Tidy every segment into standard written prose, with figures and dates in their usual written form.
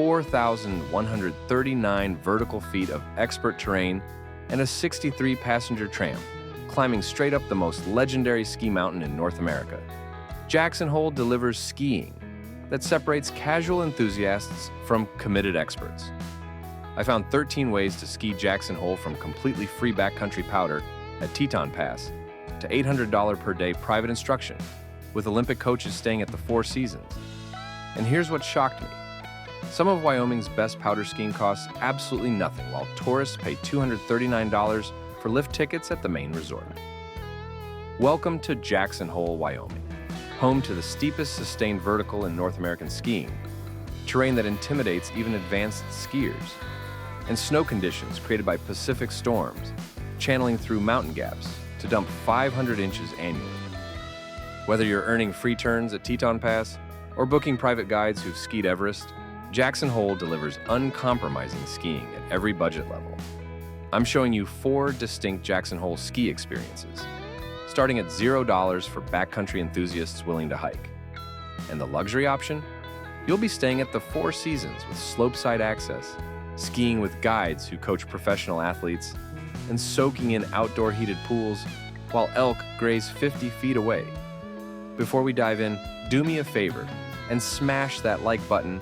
4,139 vertical feet of expert terrain and a 63-passenger tram, climbing straight up the most legendary ski mountain in North America. Jackson Hole delivers skiing that separates casual enthusiasts from committed experts. I found 13 ways to ski Jackson Hole, from completely free backcountry powder at Teton Pass to $800 per day private instruction, with Olympic coaches staying at the Four Seasons. And here's what shocked me. Some of Wyoming's best powder skiing costs absolutely nothing, while tourists pay $239 for lift tickets at the main resort. Welcome to Jackson Hole, Wyoming, home to the steepest sustained vertical in North American skiing, terrain that intimidates even advanced skiers, and snow conditions created by Pacific storms, channeling through mountain gaps to dump 500 inches annually. Whether you're earning free turns at Teton Pass or booking private guides who've skied Everest, Jackson Hole delivers uncompromising skiing at every budget level. I'm showing you 4 distinct Jackson Hole ski experiences, starting at $0 for backcountry enthusiasts willing to hike. And the luxury option? You'll be staying at the Four Seasons with slopeside access, skiing with guides who coach professional athletes, and soaking in outdoor heated pools while elk graze 50 feet away. Before we dive in, do me a favor and smash that like button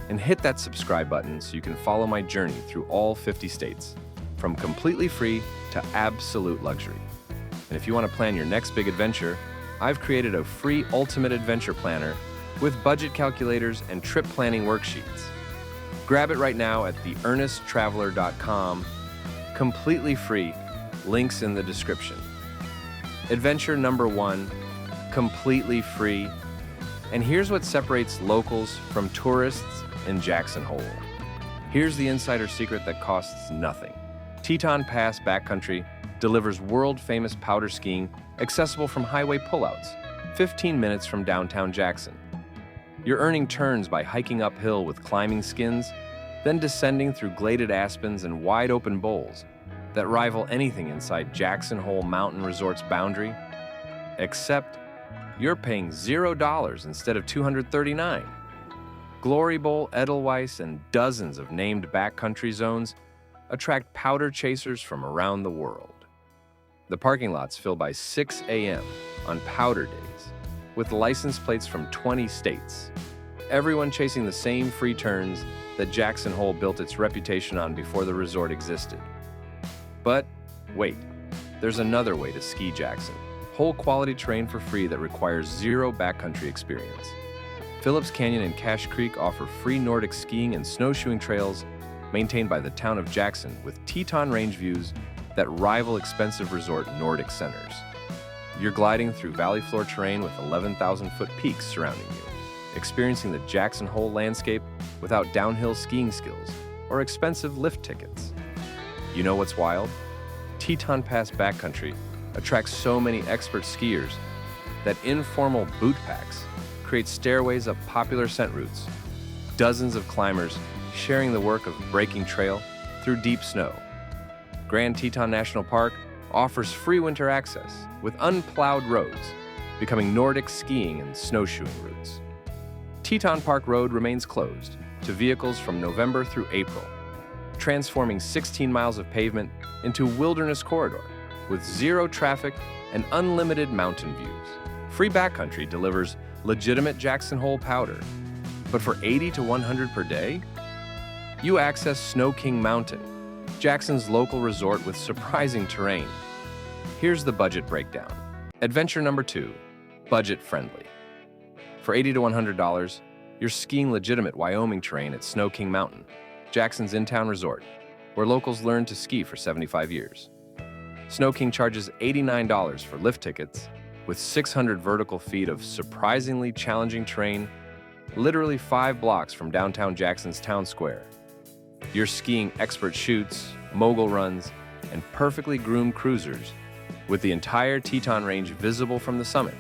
and hit that subscribe button so you can follow my journey through all 50 states, from completely free to absolute luxury. And if you want to plan your next big adventure, I've created a free ultimate adventure planner with budget calculators and trip planning worksheets. Grab it right now at theearnesttraveler.com. Completely free, links in the description. Adventure number 1, completely free. And here's what separates locals from tourists in Jackson Hole. Here's the insider secret that costs nothing. Teton Pass Backcountry delivers world-famous powder skiing accessible from highway pullouts, 15 minutes from downtown Jackson. You're earning turns by hiking uphill with climbing skins, then descending through gladed aspens and wide-open bowls that rival anything inside Jackson Hole Mountain Resort's boundary. Except you're paying $0 instead of $239. Glory Bowl, Edelweiss, and dozens of named backcountry zones attract powder chasers from around the world. The parking lots fill by 6 a.m. on powder days, with license plates from 20 states. Everyone chasing the same free turns that Jackson Hole built its reputation on before the resort existed. But wait, there's another way to ski Jackson. Hole quality terrain for free that requires zero backcountry experience. Phillips Canyon and Cache Creek offer free Nordic skiing and snowshoeing trails maintained by the town of Jackson, with Teton range views that rival expensive resort Nordic centers. You're gliding through valley floor terrain with 11,000-foot peaks surrounding you, experiencing the Jackson Hole landscape without downhill skiing skills or expensive lift tickets. You know what's wild? Teton Pass Backcountry attracts so many expert skiers that informal boot packs create stairways up popular ascent routes, dozens of climbers sharing the work of breaking trail through deep snow. Grand Teton National Park offers free winter access with unplowed roads, becoming Nordic skiing and snowshoeing routes. Teton Park Road remains closed to vehicles from November through April, transforming 16 miles of pavement into wilderness corridor with zero traffic and unlimited mountain views. Free Backcountry delivers legitimate Jackson Hole powder, but for $80 to $100 per day, you access Snow King Mountain, Jackson's local resort with surprising terrain. Here's the budget breakdown. Adventure number 2, budget friendly. For $80 to $100, you're skiing legitimate Wyoming terrain at Snow King Mountain, Jackson's in-town resort, where locals learn to ski for 75 years. Snow King charges $89 for lift tickets, with 600 vertical feet of surprisingly challenging terrain, literally 5 blocks from downtown Jackson's town square. You're skiing expert chutes, mogul runs, and perfectly groomed cruisers, with the entire Teton Range visible from the summit.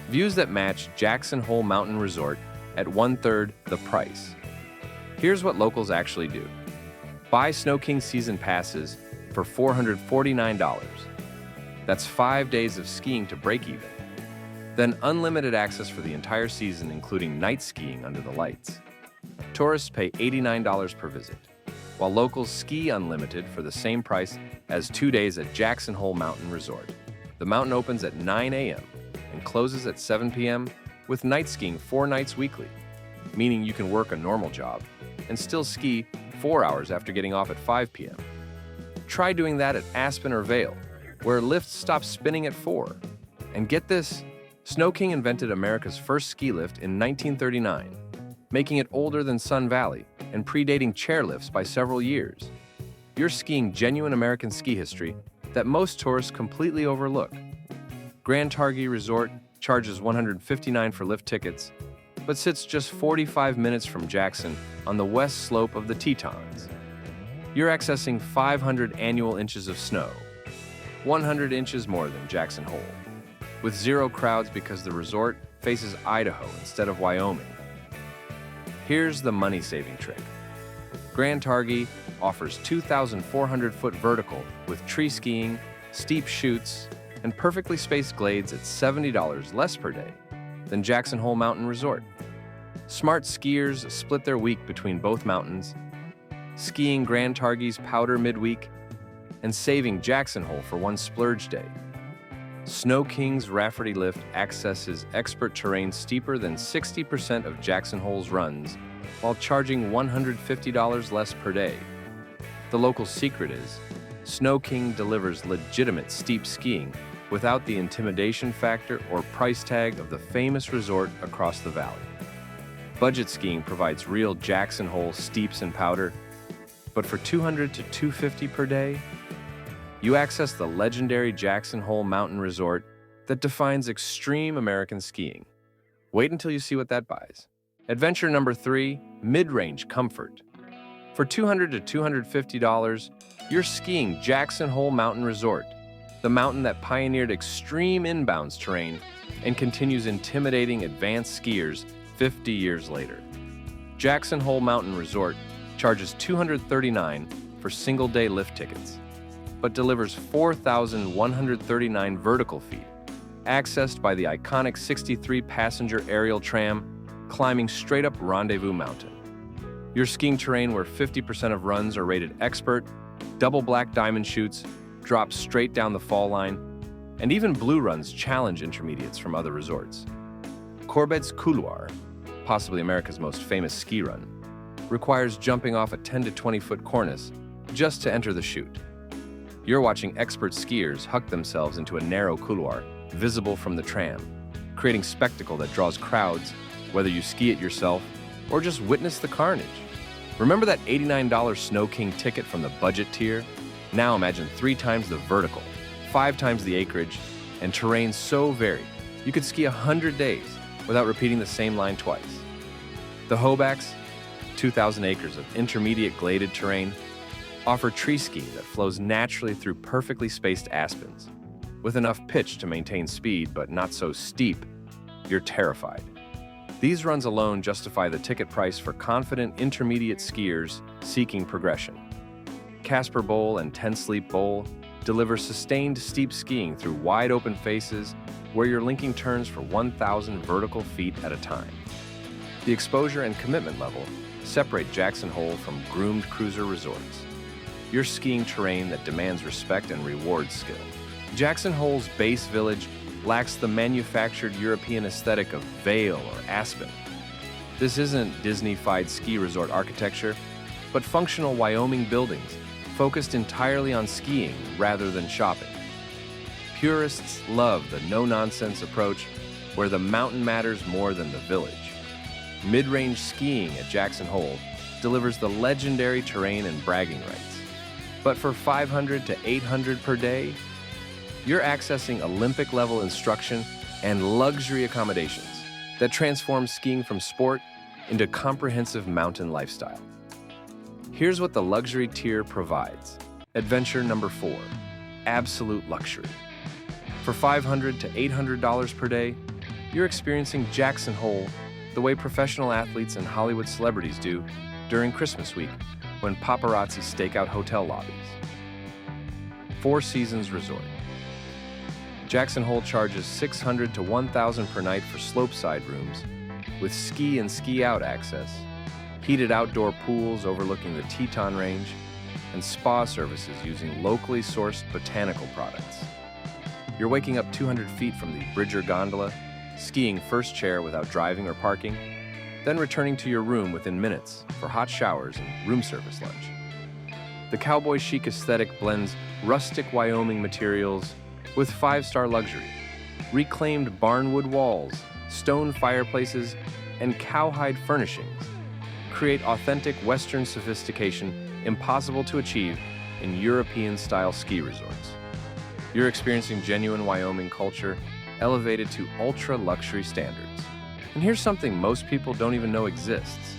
Views that match Jackson Hole Mountain Resort at 1/3 the price. Here's what locals actually do. Buy Snow King season passes for $449. That's 5 days of skiing to break even. Then unlimited access for the entire season, including night skiing under the lights. Tourists pay $89 per visit, while locals ski unlimited for the same price as 2 days at Jackson Hole Mountain Resort. The mountain opens at 9 a.m. and closes at 7 p.m. with night skiing 4 nights weekly, meaning you can work a normal job and still ski 4 hours after getting off at 5 p.m. Try doing that at Aspen or Vail, where lifts stop spinning at 4. And get this, Snow King invented America's first ski lift in 1939, making it older than Sun Valley and predating chairlifts by several years. You're skiing genuine American ski history that most tourists completely overlook. Grand Targhee Resort charges $159 for lift tickets, but sits just 45 minutes from Jackson on the west slope of the Tetons. You're accessing 500 annual inches of snow, 100 inches more than Jackson Hole, with zero crowds because the resort faces Idaho instead of Wyoming. Here's the money-saving trick. Grand Targhee offers 2,400-foot vertical with tree skiing, steep chutes, and perfectly spaced glades at $70 less per day than Jackson Hole Mountain Resort. Smart skiers split their week between both mountains, skiing Grand Targhee's Powder midweek and saving Jackson Hole for one splurge day. Snow King's Rafferty Lift accesses expert terrain steeper than 60% of Jackson Hole's runs while charging $150 less per day. The local secret is, Snow King delivers legitimate steep skiing without the intimidation factor or price tag of the famous resort across the valley. Budget skiing provides real Jackson Hole steeps and powder, but for $200 to $250 per day, you access the legendary Jackson Hole Mountain Resort that defines extreme American skiing. Wait until you see what that buys. Adventure number 3, mid-range comfort. For $200 to $250, you're skiing Jackson Hole Mountain Resort, the mountain that pioneered extreme inbounds terrain and continues intimidating advanced skiers 50 years later. Jackson Hole Mountain Resort charges $239 for single-day lift tickets, but delivers 4,139 vertical feet, accessed by the iconic 63-passenger aerial tram climbing straight up Rendezvous Mountain. You're skiing terrain where 50% of runs are rated expert, double black diamond chutes drop straight down the fall line, and even blue runs challenge intermediates from other resorts. Corbet's Couloir, possibly America's most famous ski run, requires jumping off a 10 to 20-foot cornice just to enter the chute. You're watching expert skiers huck themselves into a narrow couloir visible from the tram, creating spectacle that draws crowds, whether you ski it yourself or just witness the carnage. Remember that $89 Snow King ticket from the budget tier? Now imagine 3 times the vertical, 5 times the acreage, and terrain so varied you could ski 100 days without repeating the same line twice. The Hobacks, 2,000 acres of intermediate gladed terrain, offer tree skiing that flows naturally through perfectly spaced aspens, with enough pitch to maintain speed but not so steep you're terrified. These runs alone justify the ticket price for confident intermediate skiers seeking progression. Casper Bowl and Ten Sleep Bowl deliver sustained steep skiing through wide open faces where you're linking turns for 1,000 vertical feet at a time. The exposure and commitment level separate Jackson Hole from groomed cruiser resorts. You're skiing terrain that demands respect and rewards skill. Jackson Hole's base village lacks the manufactured European aesthetic of Vail or Aspen. This isn't Disney-fied ski resort architecture, but functional Wyoming buildings focused entirely on skiing rather than shopping. Purists love the no-nonsense approach where the mountain matters more than the village. Mid-range skiing at Jackson Hole delivers the legendary terrain and bragging rights. But for $500 to $800 per day, you're accessing Olympic-level instruction and luxury accommodations that transform skiing from sport into comprehensive mountain lifestyle. Here's what the luxury tier provides. Adventure number 4, absolute luxury. For $500 to $800 per day, you're experiencing Jackson Hole the way professional athletes and Hollywood celebrities do during Christmas week when paparazzi stake out hotel lobbies. Four Seasons Resort. Jackson Hole charges $600 to $1,000 per night for slopeside rooms with ski and ski out access, heated outdoor pools overlooking the Teton Range, and spa services using locally sourced botanical products. You're waking up 200 feet from the Bridger Gondola, skiing first chair without driving or parking, then returning to your room within minutes for hot showers and room service lunch. The cowboy chic aesthetic blends rustic Wyoming materials with five-star luxury. Reclaimed barnwood walls, stone fireplaces, and cowhide furnishings create authentic Western sophistication impossible to achieve in European-style ski resorts. You're experiencing genuine Wyoming culture elevated to ultra-luxury standards. And here's something most people don't even know exists.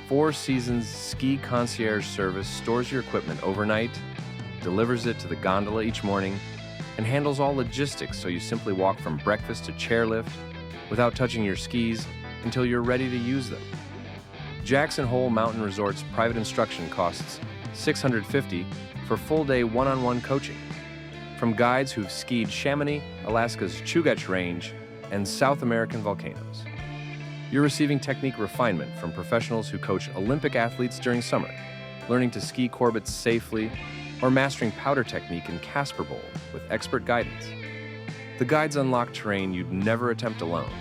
Four Seasons Ski Concierge Service stores your equipment overnight, delivers it to the gondola each morning, and handles all logistics so you simply walk from breakfast to chairlift without touching your skis until you're ready to use them. Jackson Hole Mountain Resort's private instruction costs $650 for full-day one-on-one coaching. From guides who've skied Chamonix, Alaska's Chugach Range, and South American volcanoes. You're receiving technique refinement from professionals who coach Olympic athletes during summer, learning to ski Corbetts safely, or mastering powder technique in Casper Bowl with expert guidance. The guides unlock terrain you'd never attempt alone,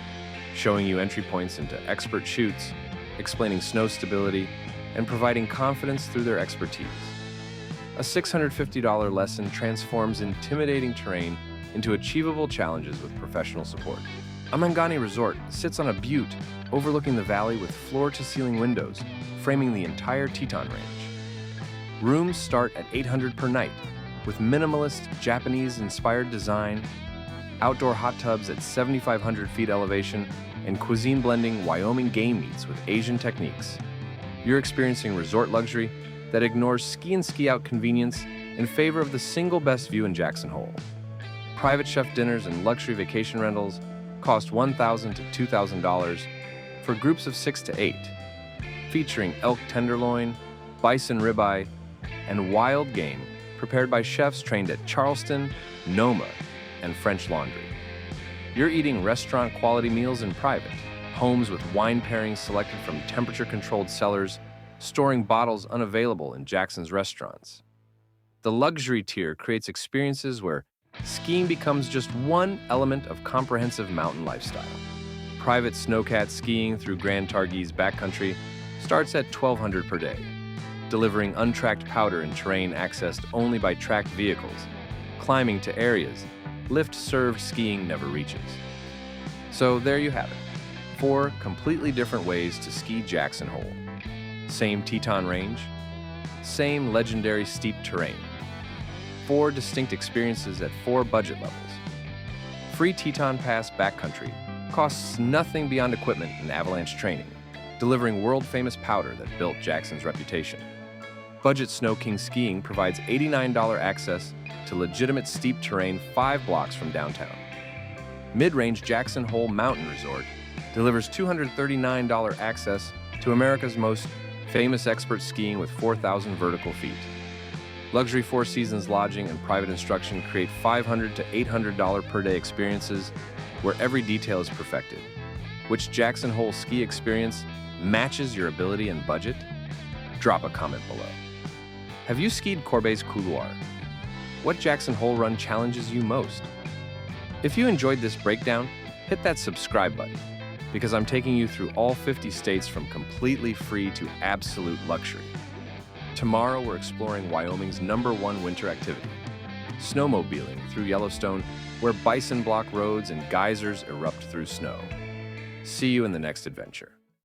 showing you entry points into expert chutes, explaining snow stability, and providing confidence through their expertise. A $650 lesson transforms intimidating terrain into achievable challenges with professional support. Amangani Resort sits on a butte overlooking the valley with floor-to-ceiling windows, framing the entire Teton Range. Rooms start at $800 per night, with minimalist Japanese-inspired design, outdoor hot tubs at 7,500 feet elevation, and cuisine blending Wyoming game meats with Asian techniques. You're experiencing resort luxury that ignores ski-in ski-out convenience in favor of the single best view in Jackson Hole. Private chef dinners and luxury vacation rentals cost $1,000 to $2,000 for groups of 6 to 8, featuring elk tenderloin, bison ribeye, and wild game prepared by chefs trained at Charleston, Noma, and French Laundry. You're eating restaurant-quality meals in private, homes with wine pairings selected from temperature-controlled cellars, storing bottles unavailable in Jackson's restaurants. The luxury tier creates experiences where skiing becomes just one element of comprehensive mountain lifestyle. Private snowcat skiing through Grand Targhee's Backcountry starts at $1,200 per day, delivering untracked powder in terrain accessed only by tracked vehicles, climbing to areas lift-served skiing never reaches. So there you have it, 4 completely different ways to ski Jackson Hole. Same Teton Range, same legendary steep terrain. 4 distinct experiences at 4 budget levels. Free Teton Pass Backcountry costs nothing beyond equipment and avalanche training, delivering world-famous powder that built Jackson's reputation. Budget Snow King skiing provides $89 access to legitimate steep terrain 5 blocks from downtown. Mid-range Jackson Hole Mountain Resort delivers $239 access to America's most famous expert skiing with 4,000 vertical feet. Luxury Four Seasons lodging and private instruction create $500 to $800 per day experiences where every detail is perfected. Which Jackson Hole ski experience matches your ability and budget? Drop a comment below. Have you skied Corbet's Couloir? What Jackson Hole run challenges you most? If you enjoyed this breakdown, hit that subscribe button, because I'm taking you through all 50 states from completely free to absolute luxury. Tomorrow, we're exploring Wyoming's #1 winter activity, snowmobiling through Yellowstone, where bison block roads and geysers erupt through snow. See you in the next adventure.